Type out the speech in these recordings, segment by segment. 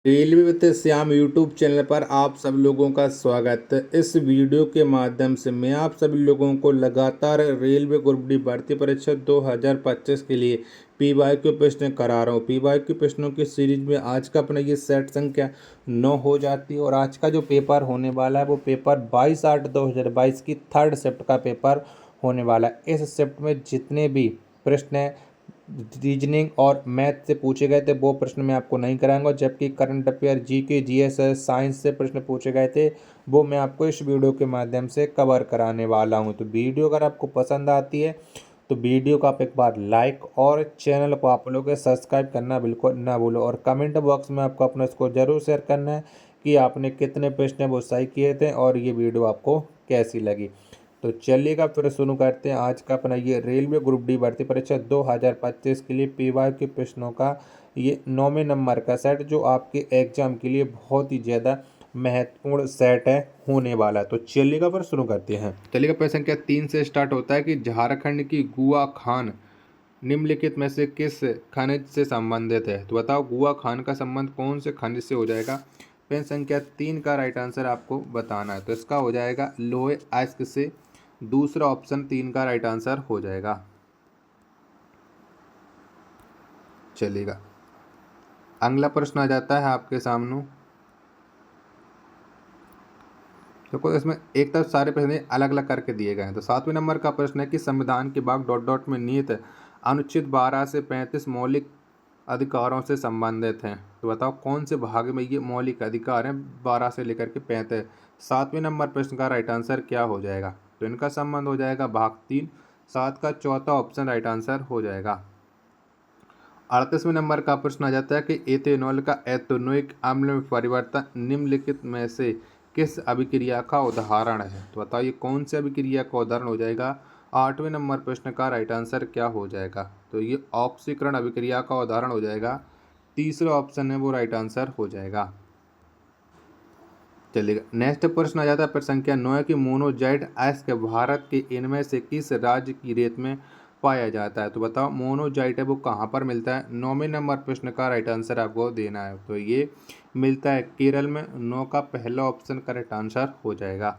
Railway with Shyam YouTube channel पर आप सब लोगों का स्वागत है। इस वीडियो के माध्यम से मैं आप सभी लोगों को लगातार रेलवे ग्रुप डी भर्ती परीक्षा 2025 के लिए पीवाईक्यू प्रश्न करा रहा हूँ। पीवाईक्यू प्रश्नों की सीरीज में आज का अपना ये सेट संख्या 9 हो जाती है और आज का जो पेपर होने वाला है वो पेपर 22/8/2022 की थर्ड शिफ्ट का पेपर होने वाला है। इस शिफ्ट में जितने भी प्रश्न हैं रीजनिंग और मैथ से पूछे गए थे वो प्रश्न मैं आपको नहीं कराऊंगा, जबकि current affair, GK, GS, science से प्रश्न पूछे गए थे वो मैं आपको इस वीडियो के माध्यम से कवर कराने वाला हूं। तो वीडियो अगर आपको पसंद आती है तो वीडियो को आप एक बार लाइक और चैनल को आप लोग सब्सक्राइब करना बिल्कुल ना भूलो और कमेंट बॉक्स में आपको अपना इसको जरूर शेयर करना है कि आपने कितने प्रश्न वो सही किए थे और ये वीडियो आपको कैसी लगी। तो चलिएगा फिर शुरू करते हैं आज का अपना ये रेलवे ग्रुप डी भर्ती परीक्षा 2025 के लिए पीवाई के प्रश्नों का ये 9वें नंबर का सेट जो आपके एग्जाम के लिए बहुत ही ज़्यादा महत्वपूर्ण सेट है होने वाला है। तो चलिएगा फिर शुरू करते हैं। चलिएगा प्रश्न संख्या 3 से स्टार्ट होता है कि झारखंड की गुआ खान निम्नलिखित में से किस खनिज से संबंधित है। तो बताओ गुआ खान का संबंध कौन से खनिज से हो जाएगा। प्रश्न संख्या 3 का राइट आंसर आपको बताना है, तो इसका हो जाएगा लोहे अयस्क से। दूसरा ऑप्शन 3 का राइट आंसर हो जाएगा। चलिएगा अगला प्रश्न आ जाता है आपके सामने। देखो इसमें एक तरफ सारे प्रश्न अलग अलग करके दिए गए हैं। तो 7वें नंबर का प्रश्न है कि संविधान के भाग डॉट डॉट में निहित अनुच्छेद 12 से 35 मौलिक अधिकारों से संबंधित हैं। तो बताओ कौन से भाग में ये मौलिक अधिकार हैं 12 से लेकर के 35। 7वें नंबर प्रश्न का राइट आंसर क्या हो जाएगा। तो इनका संबंध हो जाएगा भाग 3। 7 का चौथा ऑप्शन राइट आंसर हो जाएगा। 38वें नंबर का प्रश्न आ जाता है कि एथेनॉल का एथेनोइक अम्ल में परिवर्तन निम्नलिखित में से किस अभिक्रिया का उदाहरण है। तो बताइए कौन सी अभिक्रिया का उदाहरण हो जाएगा। 8वें नंबर प्रश्न का राइट आंसर क्या हो जाएगा। तो ये ऑक्सीकरण अभिक्रिया का उदाहरण हो जाएगा। तीसरा ऑप्शन है वो राइट आंसर हो जाएगा। चलिएगा नेक्स्ट प्रश्न आ जाता है प्रश्न संख्या 9 की मोनोजाइट अयस्क भारत के इनमें से किस राज्य की रेत में पाया जाता है। तो बताओ मोनोजाइट है वो कहाँ पर मिलता है। 9वें नंबर प्रश्न का राइट आंसर आपको देना है, तो ये मिलता है केरल में। 9 का पहला ऑप्शन करेक्ट आंसर हो जाएगा।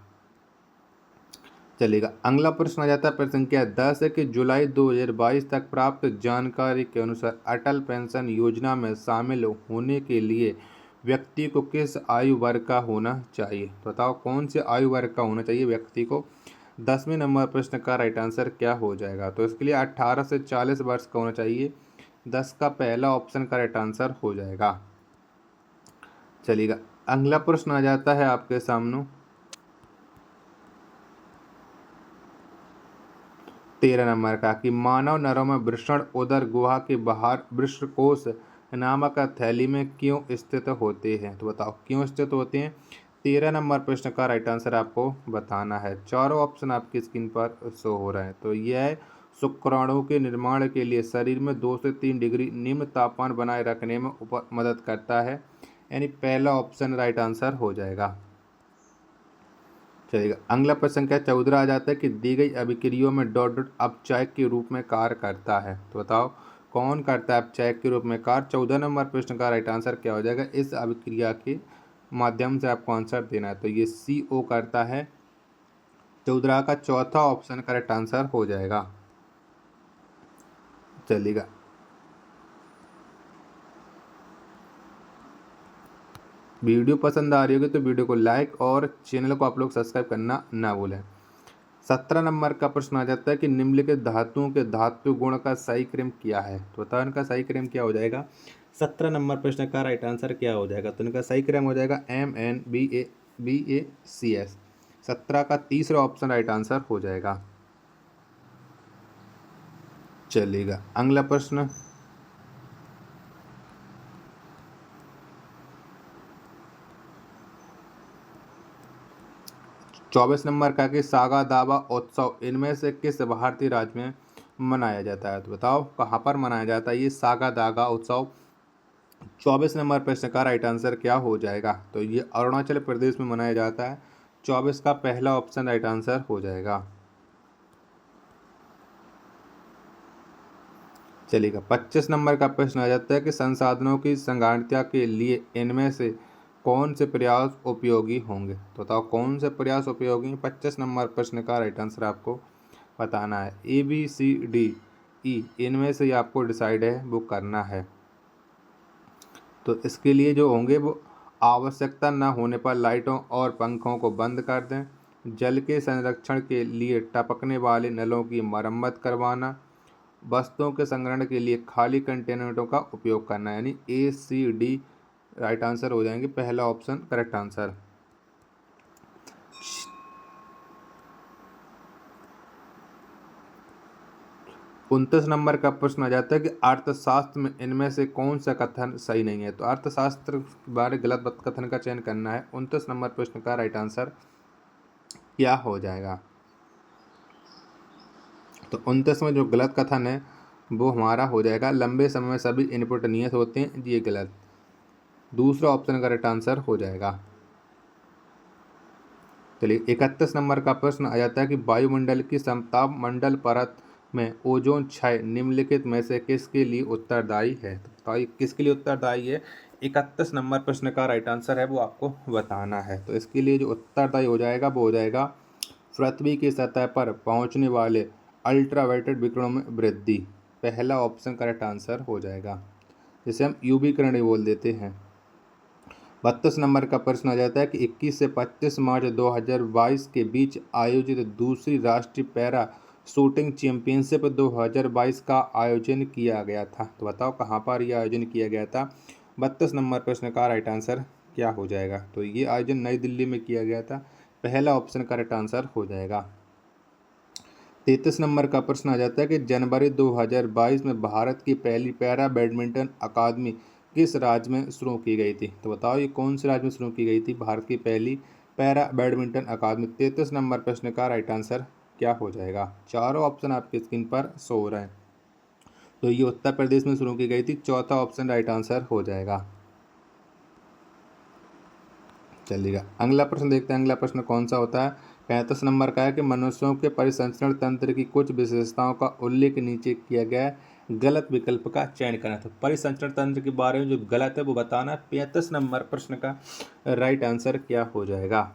चलिएगा अगला प्रश्न आ जाता है प्रश्न संख्या 10 है कि जुलाई 2022 तक प्राप्त जानकारी के अनुसार अटल पेंशन योजना में शामिल होने के लिए व्यक्ति को किस आयु वर्ग का होना चाहिए। तो बताओ कौन से आयु वर्ग का होना चाहिए व्यक्ति को। 10वें नंबर प्रश्न का राइट आंसर क्या हो जाएगा। तो इसके लिए 18 से 40 वर्ष का होना चाहिए। 10 का पहला ऑप्शन का राइट आंसर हो जाएगा। चलिएगा अगला प्रश्न आ जाता है आपके सामने 13 नंबर का कि मानव नरों में वृषण उदर गुहा के बाहर वृषकोष नामक थैली में क्यों स्थित होते हैं। तो बताओ क्यों स्थित होते हैं। 13 नंबर प्रश्न का राइट आंसर आपको बताना है। चारों ऑप्शन आपकी स्क्रीन पर शो हो रहे हैं। तो यह शुक्राणु के निर्माण के लिए शरीर में 2 से 3 डिग्री निम्न तापमान बनाए रखने में मदद करता है, यानी पहला ऑप्शन राइट आंसर हो जाएगा। चलेगा अगला प्रश्न क्या 14 आ जाता है कि दी गई अभिक्रियाओं में डॉट डॉट अपचायक के रूप में कार्य करता है। तो बताओ कौन करता है अपचायक के रूप में कार्य। 14 नंबर प्रश्न का राइट आंसर क्या हो जाएगा। इस अभिक्रिया के माध्यम से आपको आंसर देना है, तो ये CO करता है। 14 का चौथा ऑप्शन करेक्ट आंसर हो जाएगा। चलिएगा वीडियो पसंद आ रही होगी तो वीडियो को लाइक और चैनल को आप लोग सब्सक्राइब करना ना भूलें। 17 नंबर का प्रश्न आ जाता है कि निम्नलिखित धातुओं के धातु गुण का सही क्रम क्या है। तो बताओ इनका सही क्रम क्या हो जाएगा। 17 नंबर प्रश्न का राइट आंसर क्या हो जाएगा। तो इनका सही क्रम हो जाएगा MnBaCS। 17 का तीसरा ऑप्शन राइट आंसर हो जाएगा। चलिएगा अगला प्रश्न 24 नंबर का कि सागा दावा उत्सव इनमें से किस भारतीय राज्य में मनाया जाता है। तो बताओ कहाँ पर मनाया जाता है ये सागा दागा उत्सव। 24 नंबर प्रश्न का राइट आंसर क्या हो जाएगा। तो ये अरुणाचल प्रदेश में मनाया जाता है। 24 का पहला ऑप्शन राइट आंसर हो जाएगा। चलिएगा 25 नंबर का प्रश्न आ जाता है कि संसाधनों की संगाड़िता के लिए इनमें से कौन से प्रयास उपयोगी होंगे। तो बताओ कौन से प्रयास उपयोगी हैं। 25 नंबर प्रश्न का राइट आंसर आपको बताना है। ABCDE इनमें से आपको डिसाइड है वो करना है। तो इसके लिए जो होंगे वो आवश्यकता न होने पर लाइटों और पंखों को बंद कर दें, जल के संरक्षण के लिए टपकने वाले नलों की मरम्मत करवाना, वस्तुओं के संग्रहण के लिए खाली कंटेनरों का उपयोग करना। यानी ACD राइट आंसर हो जाएंगे, पहला ऑप्शन करेक्ट आंसर। 29 नंबर का प्रश्न आ जाता है कि अर्थशास्त्र में इनमें से कौन सा कथन सही नहीं है। तो अर्थशास्त्र के बारे गलत कथन का चयन करना है। 29 नंबर प्रश्न का राइट आंसर क्या हो जाएगा। तो 29 में जो गलत कथन है वो हमारा हो जाएगा लंबे समय में सभी इनपुट नियत होते हैं, ये गलत। दूसरा ऑप्शन का राइट आंसर हो जाएगा। चलिए 31 नंबर का प्रश्न आ जाता है कि वायुमंडल की समताप मंडल परत में ओजोन क्षय निम्नलिखित में से किसके लिए उत्तरदायी है। तो बताइए किसके लिए उत्तरदायी है। 31 नंबर प्रश्न का राइट आंसर है वो आपको बताना है। तो इसके लिए जो उत्तरदायी हो जाएगा वो हो जाएगा पृथ्वी की सतह पर पहुंचने वाले अल्ट्रावायलेट विकिरणों में वृद्धि। पहला ऑप्शन करेक्ट आंसर हो जाएगा, जिसे हम UV किरण बोल देते हैं। 32 नंबर का प्रश्न आ जाता है कि 21 से 25 मार्च 2022 के बीच आयोजित दूसरी राष्ट्रीय पैरा शूटिंग चैंपियनशिप 2022 का आयोजन किया गया था। तो बताओ कहाँ पर यह आयोजन किया गया था। 32 नंबर प्रश्न का राइट आंसर क्या हो जाएगा। तो ये आयोजन नई दिल्ली में किया गया था, पहला ऑप्शन करेक्ट आंसर हो जाएगा। 33 नंबर का प्रश्न आ जाता है कि जनवरी 2022 में भारत की पहली पैरा बैडमिंटन अकादमी किस राज्य में शुरू की गई थी। तो बताओ ये कौन से राज्य में शुरू की गई थी भारत की पहली पैरा बैडमिंटन अकादमी। 33 नंबर प्रश्न का राइट आंसर क्या हो जाएगा। चारों ऑप्शन आपकी स्क्रीन पर शो हो रहे हैं। तो ये उत्तर प्रदेश में शुरू की गई थी, चौथा ऑप्शन राइट आंसर हो जाएगा। चलिएगा अगला प्रश्न देखते हैं। अगला प्रश्न कौन सा होता है। 35 नंबर का है कि मनुष्यों के परिसंचरण तंत्र की कुछ विशेषताओं का उल्लेख नीचे किया गया है, गलत विकल्प का चयन करना। तो परिसंचरण तंत्र के बारे में जो गलत है वो बताना। 35 नंबर प्रश्न का राइट आंसर क्या हो जाएगा।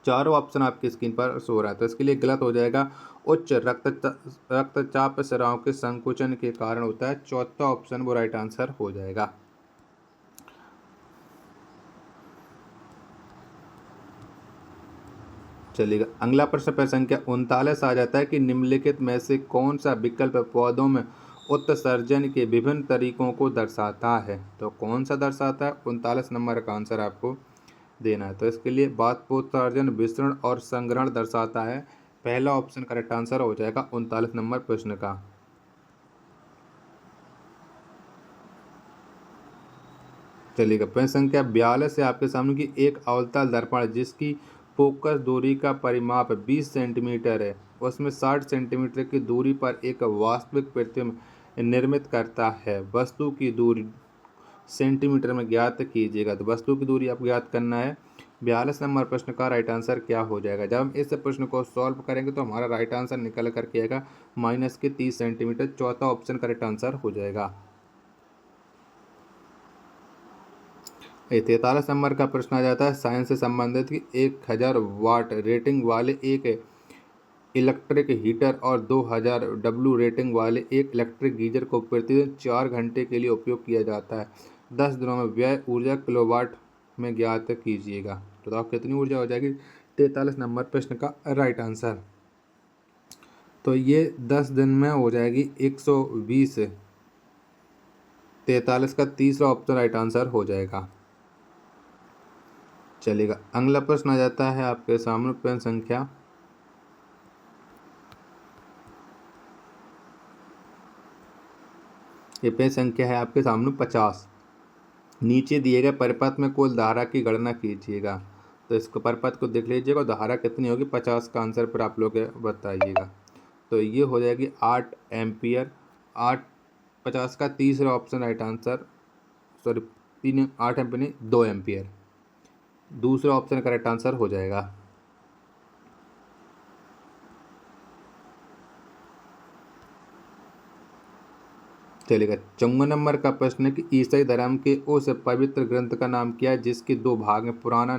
चारों ऑप्शन आपकी स्क्रीन पर शो रहा है। तो इसके लिए गलत हो जाएगा, उच्च रक्तचाप स्राव के संकुचन के कारण होता है। चौथा ऑप्शन वो राइट आंसर हो जाएगा। चलिएगा अगला प्रश्न पर संख्या 39 आ जाता है कि निम्नलिखित में से कौन सा विकल्प पौधों में उत्सर्जन के विभिन्न तरीकों को दर्शाता है। तो कौन सा दर्शाता है। 39 नंबर का आंसर आपको देना है। तो इसके लिए बाष्पोत्सर्जन, विसरण और संग्रहण दर्शाता है। पहला ऑप्शन करेक्ट आंसर हो जाएगा 39 नंबर प्रश्न का। चलिएगा प्रश्न संख्या 42 है आपके सामने की एक अवतल दर्पण जिसकी फोकस दूरी का परिमाप 20 सेंटीमीटर है, उसमें 60 सेंटीमीटर की दूरी पर एक वास्तविक प्रतिबिंब निर्मित करता है। वस्तु की दूरी सेंटीमीटर में ज्ञात कीजिएगा। तो वस्तु की दूरी आपको ज्ञात करना है। 42 नंबर प्रश्न का राइट आंसर क्या हो जाएगा। जब हम इस प्रश्न को सॉल्व करेंगे तो हमारा राइट आंसर निकल करके आएगा -30 सेंटीमीटर। चौथा ऑप्शन करेक्ट आंसर हो जाएगा। 43 नंबर का प्रश्न आ जाता है साइंस से संबंधित कि 1000 वाट रेटिंग वाले एक इलेक्ट्रिक हीटर और 2000 डब्ल्यू रेटिंग वाले एक इलेक्ट्रिक गीजर को प्रतिदिन 4 घंटे के लिए उपयोग किया जाता है। 10 दिनों में व्यय ऊर्जा किलोवाट में ज्ञात कीजिएगा। तो आप कितनी ऊर्जा हो जाएगी। 43 नंबर प्रश्न का राइट आंसर। तो ये 10 दिन में हो जाएगी 120। 43 का तीसरा ऑप्शन राइट आंसर हो जाएगा। चलिएगा अगला प्रश्न आ जाता है आपके सामने प्रश्न संख्या ये पेज संख्या है आपके सामने 50। नीचे दिए गए परिपथ में कुल धारा की गणना कीजिएगा। तो इसको परिपथ को देख लीजिएगा, धारा कितनी होगी 50 का आंसर पर आप लोग बताइएगा। तो ये हो जाएगी 8 एम्पियर। 50 का तीसरा option right answer, sorry 8 ampere नहीं 2 एम्पियर। दूसरा ऑप्शन करेक्ट आंसर हो जाएगा। चलेगा। 54 नंबर का प्रश्न है कि ईसाई धर्म के उस पवित्र ग्रंथ का नाम क्या है जिसके दो भाग हैं, पुराना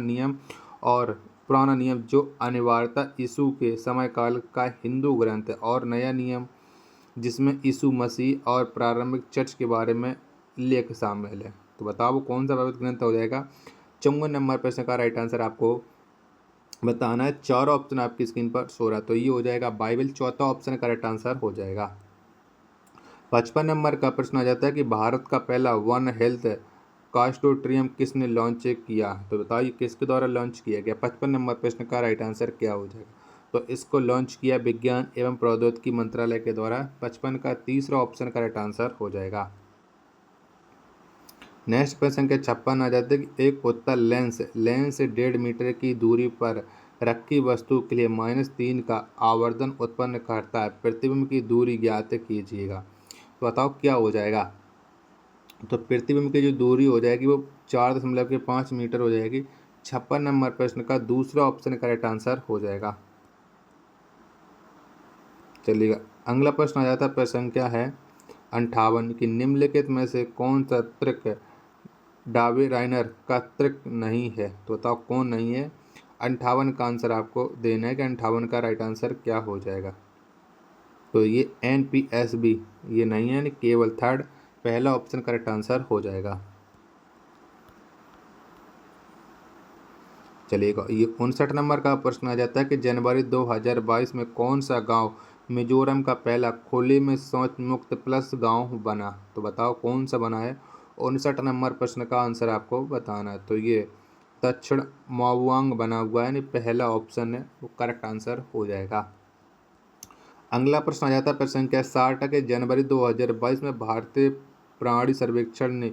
नियम जो अनिवार्यता यीशु के समय काल का हिंदू ग्रंथ है, और नया नियम जिसमें यीशु मसीह और प्रारंभिक चर्च के बारे में लेख शामिल है। तो बताओ वो कौन सा पवित्र ग्रंथ हो जाएगा। 54 नंबर प्रश्न का राइट आंसर आपको बताना है। 4 ऑप्शन आपकी स्क्रीन पर शो रहा है, तो ये हो जाएगा बाइबल। चौथा ऑप्शन करेक्ट आंसर हो जाएगा। 55 नंबर का प्रश्न आ जाता है कि भारत का पहला वन हेल्थ कास्टोट्रियम किसने लॉन्च किया। तो बताइए किसके द्वारा लॉन्च किया गया। 55 नंबर प्रश्न का राइट आंसर क्या हो जाएगा। तो इसको लॉन्च किया विज्ञान एवं प्रौद्योगिकी मंत्रालय के द्वारा। 55 का तीसरा ऑप्शन करेक्ट आंसर हो जाएगा। नेक्स्ट प्रश्न के 56 आ जाते हैं कि एक उत्तल लेंस 1.5 मीटर की दूरी पर रखी वस्तु के लिए -3 का आवर्धन उत्पन्न करता है। प्रतिबिंब की दूरी ज्ञात कीजिएगा। तो बताओ क्या हो जाएगा। तो प्रतिबिंब की जो दूरी हो जाएगी वो 4.5 मीटर हो जाएगी। 56 नंबर प्रश्न का दूसरा ऑप्शन करेक्ट आंसर हो जाएगा। चलिएगा, अगला प्रश्न आ जाता है प्रश्न संख्या है 58 कि निम्नलिखित में से कौन सा तर्क डाबेराइनर का तर्क नहीं है। तो बताओ कौन नहीं है। 58 का आंसर आपको देना है कि 58 का राइट आंसर क्या हो जाएगा। तो ये NPSB ये नहीं है, केवल थर्ड पहला ऑप्शन करेक्ट आंसर हो जाएगा। चलिएगा, ये 59 नंबर का प्रश्न आ जाता है कि जनवरी 2022 में कौन सा गांव मिजोरम का पहला खुले में शौच मुक्त प्लस गांव बना। तो बताओ कौन सा बना है। 59 नंबर प्रश्न का आंसर आपको बताना है। तो ये दक्षिण मावुआंग बना हुआ है, पहला ऑप्शन है वो करेक्ट आंसर हो जाएगा। अगला प्रश्न आ जाता है प्रश्न संख्या 60 के जनवरी 2022 में भारतीय प्राणी सर्वेक्षण ने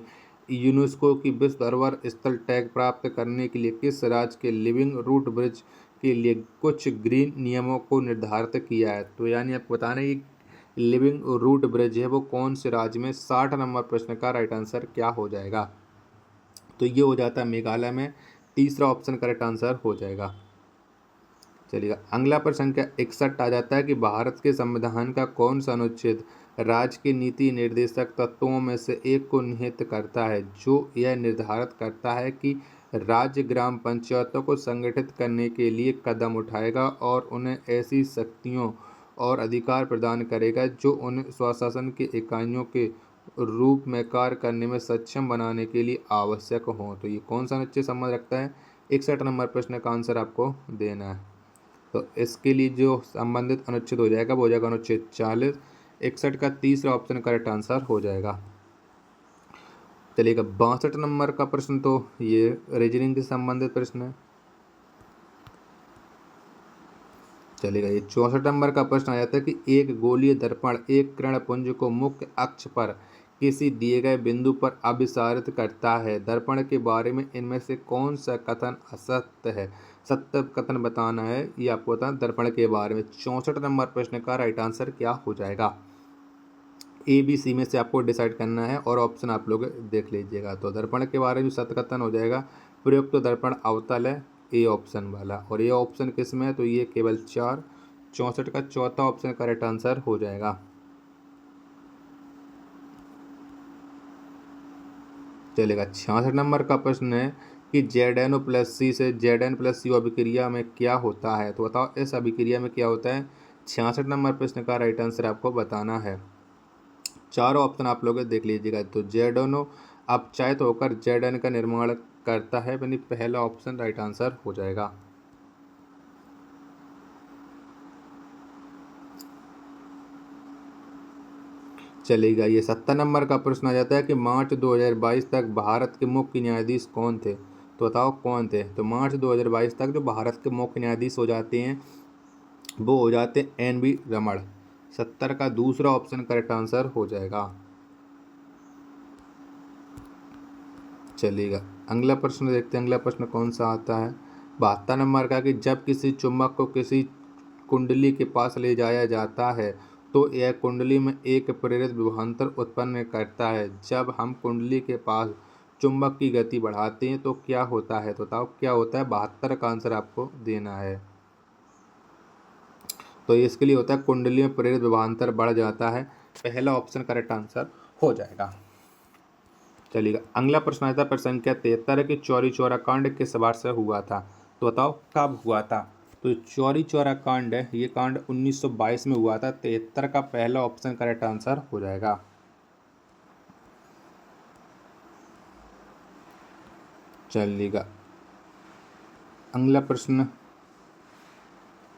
यूनेस्को की विश्व धरोहर स्थल टैग प्राप्त करने के लिए किस राज्य के लिविंग रूट ब्रिज के लिए कुछ ग्रीन नियमों को निर्धारित किया है। तो यानी आपको बताना है कि लिविंग रूट ब्रिज है वो कौन से राज्य में। 60 नंबर प्रश्न का राइट आंसर क्या हो जाएगा। तो ये हो जाता है मेघालय में। तीसरा ऑप्शन करेक्ट आंसर हो जाएगा। चलिएगा, अगला प्रश्न संख्या 61 आ जाता है कि भारत के संविधान का कौन सा अनुच्छेद राज्य के नीति निर्देशक तत्वों में से एक को निहित करता है जो यह निर्धारित करता है कि राज्य ग्राम पंचायतों को संगठित करने के लिए कदम उठाएगा और उन्हें ऐसी शक्तियों और अधिकार प्रदान करेगा जो उन्हें स्वशासन की इकाइयों के रूप में कार्य करने में सक्षम बनाने के लिए आवश्यक हों। तो ये कौन सा अनुच्छेद संबंध रखता है। 61 नंबर प्रश्न का आंसर आपको देना है। तो इसके लिए जो संबंधित अनुच्छेद हो जाएगा वो हो जाएगा अनुच्छेद 40। 61 का तीसरा ऑप्शन करेक्ट आंसर हो जाएगा। चलिएगा, 62 नंबर का प्रश्न तो ये रीजनिंग से संबंधित प्रश्न है। चलिएगा, ये 64 नंबर का प्रश्न आ जाता है कि एक गोलीय दर्पण एक किरण पुंज को मुख्य अक्ष पर किसी दिए गए बिंदु पर अभिसारित करता है। दर्पण के बारे में इनमें से कौन सा कथन असत्य है। सत्य कथन बताना है, ये आपको बताना दर्पण के बारे में। 64 नंबर प्रश्न का राइट आंसर क्या हो जाएगा। ABC में से आपको डिसाइड करना है और ऑप्शन आप लोग देख लीजिएगा। तो दर्पण के बारे में सत्य कथन हो जाएगा प्रयुक्त तो दर्पण अवतल है, ए ऑप्शन वाला। और ये ऑप्शन किस में है। तो ये केवल 4। 64 का चौथा ऑप्शन करेक्ट आंसर हो जाएगा। चलेगा, 66 नंबर का प्रश्न है कि ZnO+C से Zn+CO अभिक्रिया में क्या होता है। तो बताओ इस अभिक्रिया में क्या होता है। 66 नंबर प्रश्न का राइट आंसर आपको बताना है। चारों ऑप्शन आप लोग देख लीजिएगा। तो ZnO अपचायित होकर Zn का निर्माण करता है, यानी पहला ऑप्शन राइट आंसर हो जाएगा। चलेगा, ये 70 नंबर का प्रश्न आ जाता है कि मार्च 2022 तक भारत के मुख्य न्यायाधीश कौन थे। तो बताओ कौन थे। तो मार्च 2022 तक जो भारत के मुख्य न्यायाधीश हो जाते हैं वो हो जाते हैं NV रमण। 70 का दूसरा ऑप्शन करेक्ट आंसर हो जाएगा। चलिएगा, अगला प्रश्न देखते हैं। अगला प्रश्न कौन सा आता है। 72 नंबर का कि जब किसी चुंबक को किसी कुंडली के पास ले जाया जाता है तो यह कुंडली में एक प्रेरित विभवांतर उत्पन्न करता है। जब हम कुंडली के पास चुंबक की गति बढ़ाते हैं तो क्या होता है। तो बताओ क्या होता है। 72 का आंसर आपको देना है। तो इसके लिए होता है कुंडली में प्रेरित विभवांतर बढ़ जाता है, पहला ऑप्शन करेक्ट आंसर हो जाएगा। चलिएगा, अगला प्रश्न आता है प्रश्न संख्या 73 कि चौरी चौरा कांड किस वर्ष से हुआ था, तो बताओ कब हुआ था। तो चौरी चौरा कांड है, ये कांड 1922 में हुआ था। 73 का पहला ऑप्शन करेक्ट आंसर हो जाएगा। चलिएगा, अगला प्रश्न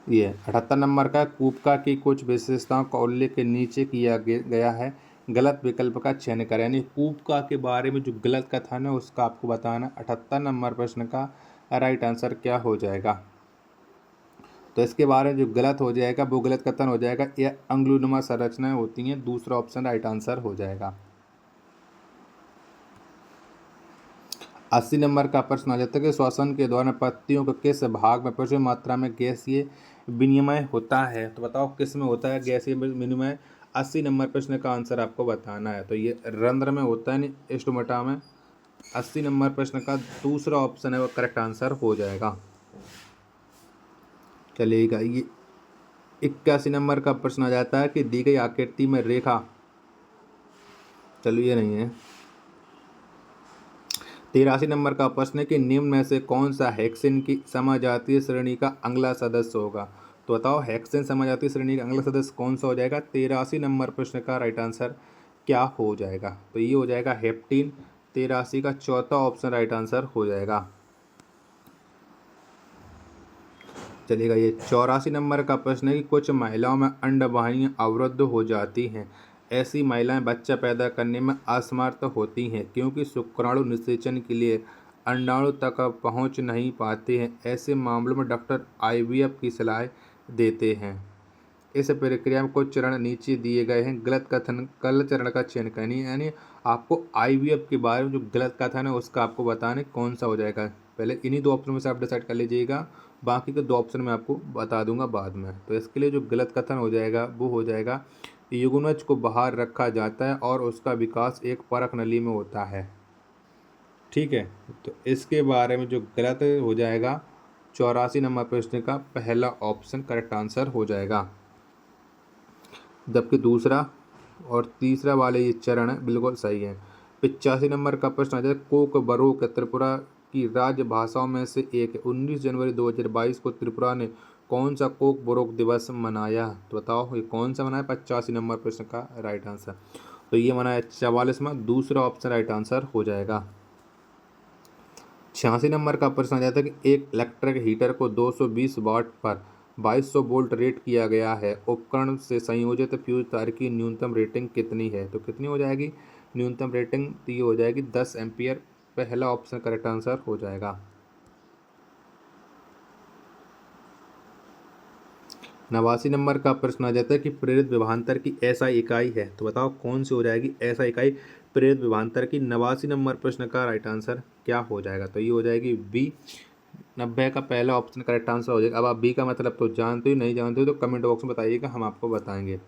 ये 78 नंबर का, कूपका की कुछ विशेषताओं का उल्लेख नीचे किया गया है, गलत विकल्प का चयन करें। यानी कूपका के बारे में जो गलत कथन है उसका आपको बताना। 78 नंबर प्रश्न का राइट आंसर क्या हो जाएगा। तो इसके बारे में जो गलत हो जाएगा वो गलत कथन हो जाएगा, यह अंगुलनुमा संरचनाएं होती हैं। दूसरा ऑप्शन राइट आंसर हो जाएगा। 80 नंबर का प्रश्न आ जाता है कि श्वसन के दौरान पत्तियों के किस भाग में प्रचुर मात्रा में गैसीय विनिमय होता है, तो बताओ किस में होता है गैसीय विनिमय। 80 नंबर प्रश्न का आंसर आपको बताना है। तो ये रंध्र में होता है, नहीं स्टोमेटा में। 80 नंबर प्रश्न का दूसरा ऑप्शन है वो करेक्ट आंसर हो जाएगा। चलिएगा, ये 81 नंबर का प्रश्न आ जाता है कि दी गई आकृति में रेखा, चलो ये नहीं है। 83 नंबर का प्रश्न है कि निम्न में से कौन सा हेक्सेन की समजातीय श्रेणी का अगला सदस्य होगा, तो बताओ हेक्सेन समजातीय श्रेणी का अगला सदस्य कौन सा हो जाएगा। 83 नंबर प्रश्न का राइट आंसर क्या हो जाएगा, तो ये हो जाएगा हेप्टीन। 83 का चौथा ऑप्शन राइट आंसर हो जाएगा। चलिएगा, ये 84 नंबर का प्रश्न है कि कुछ महिलाओं में अंडवाहिनियां अवरुद्ध हो जाती हैं, ऐसी महिलाएं बच्चा पैदा करने में असमर्थ होती हैं क्योंकि शुक्राणु निषेचन के लिए अंडाणु तक पहुंच नहीं पाते हैं। ऐसे मामलों में डॉक्टर आईवीएफ की सलाह देते हैं। इस प्रक्रिया में कुछ चरण नीचे दिए गए हैं, गलत चरण का चयन करनी है। यानी आपको आईवीएफ के बारे में जो गलत कथन है उसका आपको बताने कौन सा हो जाएगा। पहले इन्हीं दो ऑप्शन में से आप डिसाइड कर लीजिएगा, बाकी के दो ऑप्शन मैं आपको बता दूंगा बाद में। तो इसके लिए जो गलत कथन हो जाएगा वो हो जाएगा, युग्मज को बाहर रखा जाता है और उसका विकास एक परख नली में होता है। ठीक है, तो इसके बारे में जो गलत हो जाएगा 84 नंबर प्रश्न का पहला ऑप्शन करेक्ट आंसर हो जाएगा। जबकि दूसरा और तीसरा वाले ये चरण है बिल्कुल सही है। 85 नंबर का प्रश्न आ जाए, कोक बरोक त्रिपुरा की राज्य भाषाओं में से एक है। 19 जनवरी 2022 को त्रिपुरा ने कौन सा कोक बरोक दिवस मनाया, तो बताओ ये कौन सा मनाया। 85 नंबर प्रश्न का राइट आंसर, तो ये मनाया 44वां। दूसरा ऑप्शन राइट आंसर हो जाएगा। 86 नंबर का प्रश्न आ जाता है कि एक इलेक्ट्रिक हीटर को 220 वाट पर 2200 वोल्ट रेट किया गया है, उपकरण से संयोजित फ्यूज तार की न्यूनतम रेटिंग कितनी है, तो कितनी हो जाएगी न्यूनतम रेटिंग, तो ये हो जाएगी 10 एम्पियर। पहला ऑप्शन करेक्ट आंसर हो जाएगा। 89 नंबर का प्रश्न आ जाता है कि प्रेरित विभवांतर की ऐसा इकाई है, तो बताओ कौन सी हो जाएगी ऐसा इकाई प्रेरित विभवांतर की। 89 नंबर प्रश्न का राइट आंसर क्या हो जाएगा, तो ये हो जाएगी बी। 90 का पहला ऑप्शन करेक्ट आंसर हो जाएगा। अब आप बी का मतलब तो जानते हो, नहीं जानते हो तो कमेंट बॉक्स में बताइएगा, हम आपको बताएंगे।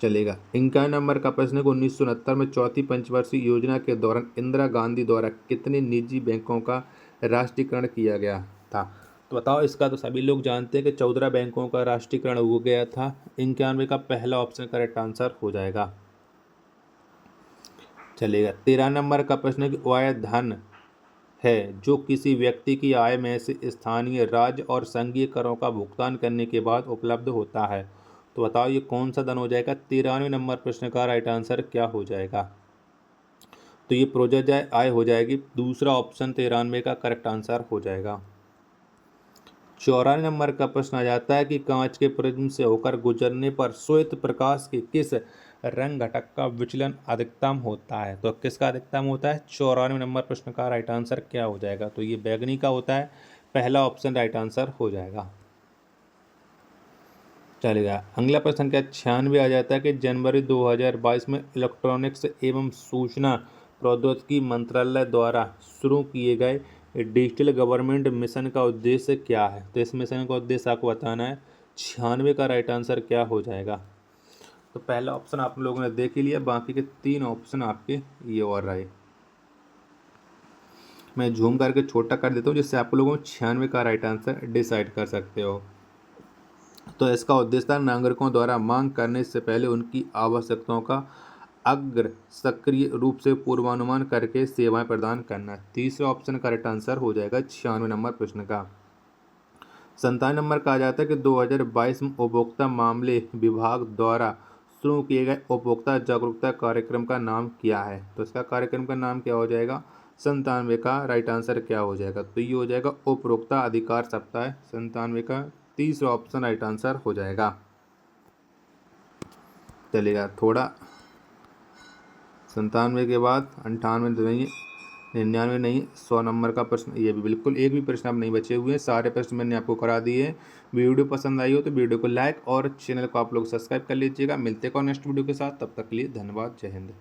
चलेगा, 51 नंबर का प्रश्न है कि 1969 में चौथी पंचवर्षीय योजना के दौरान इंदिरा गांधी द्वारा कितने निजी बैंकों का राष्ट्रीयकरण किया गया था, तो बताओ इसका तो सभी लोग जानते हैं कि 14 बैंकों का राष्ट्रीयकरण हो गया था। 91 का पहला ऑप्शन करेक्ट आंसर हो जाएगा। चलेगा, 13 नंबर का प्रश्न है कि वह धन है जो किसी व्यक्ति की आय में से स्थानीय, राज्य और संघीय करों का भुगतान करने के बाद उपलब्ध होता है, तो बताओ ये कौन सा धन हो जाएगा। 93 नंबर प्रश्न का राइट आंसर क्या हो जाएगा, तो ये प्रोज्य आय हो जाएगी। दूसरा ऑप्शन 93 का करेक्ट आंसर हो जाएगा। 94 नंबर का प्रश्न आ जाता है कि कांच के प्रिज्म से होकर गुजरने पर श्वेत प्रकाश के किस रंग घटक का विचलन अधिकतम होता है, तो किसका अधिकतम होता है। 94 नंबर प्रश्न का राइट आंसर क्या हो जाएगा, तो ये बैगनी का होता है। पहला ऑप्शन राइट आंसर हो जाएगा। चलेगा, अगला प्रश्न क्या 96 आ जाता है कि जनवरी 2022 में इलेक्ट्रॉनिक्स एवं सूचना प्रौद्योगिकी मंत्रालय द्वारा शुरू किए गए डिजिटल गवर्नमेंट मिशन का उद्देश्य क्या है, तो इस मिशन का उद्देश्य आपको बताना है। 96 का राइट आंसर क्या हो जाएगा, तो पहला ऑप्शन आप लोगों ने देख ही लिया, बाकी के 3 ऑप्शन आपके ये और रहे। मैं झूम करके छोटा कर देता हूँ जिससे आप लोगों को 96 का राइट आंसर डिसाइड कर सकते हो। तो इसका उद्देश्य था नागरिकों द्वारा मांग करने से पहले उनकी आवश्यकताओं का अग्र सक्रिय रूप से पूर्वानुमान करके सेवाएं प्रदान करना। तीसरा ऑप्शन करेक्ट आंसर हो जाएगा 96 नंबर प्रश्न का। 57 नंबर कहा जाता है कि 2022 में उपभोक्ता मामले विभाग द्वारा शुरू किए गए उपभोक्ता जागरूकता कार्यक्रम का नाम क्या है। तो इसका कार्यक्रम का नाम क्या हो जाएगा। 97 का राइट आंसर क्या हो जाएगा। तो ये हो जाएगा उपभोक्ता अधिकार सप्ताह। 97 का तीसरा ऑप्शन राइट आंसर हो जाएगा। चलेगा थोड़ा 97 के बाद 98 नहीं, 99 नहीं, 100 नंबर का प्रश्न, ये भी बिल्कुल एक भी प्रश्न अब नहीं बचे हुए हैं। सारे प्रश्न मैंने आपको करा दिए। वीडियो पसंद आई हो तो वीडियो को लाइक और चैनल को आप लोग सब्सक्राइब कर लीजिएगा। मिलते हैं नेक्स्ट वीडियो के साथ, तब तक के लिए धन्यवाद। जय हिंद।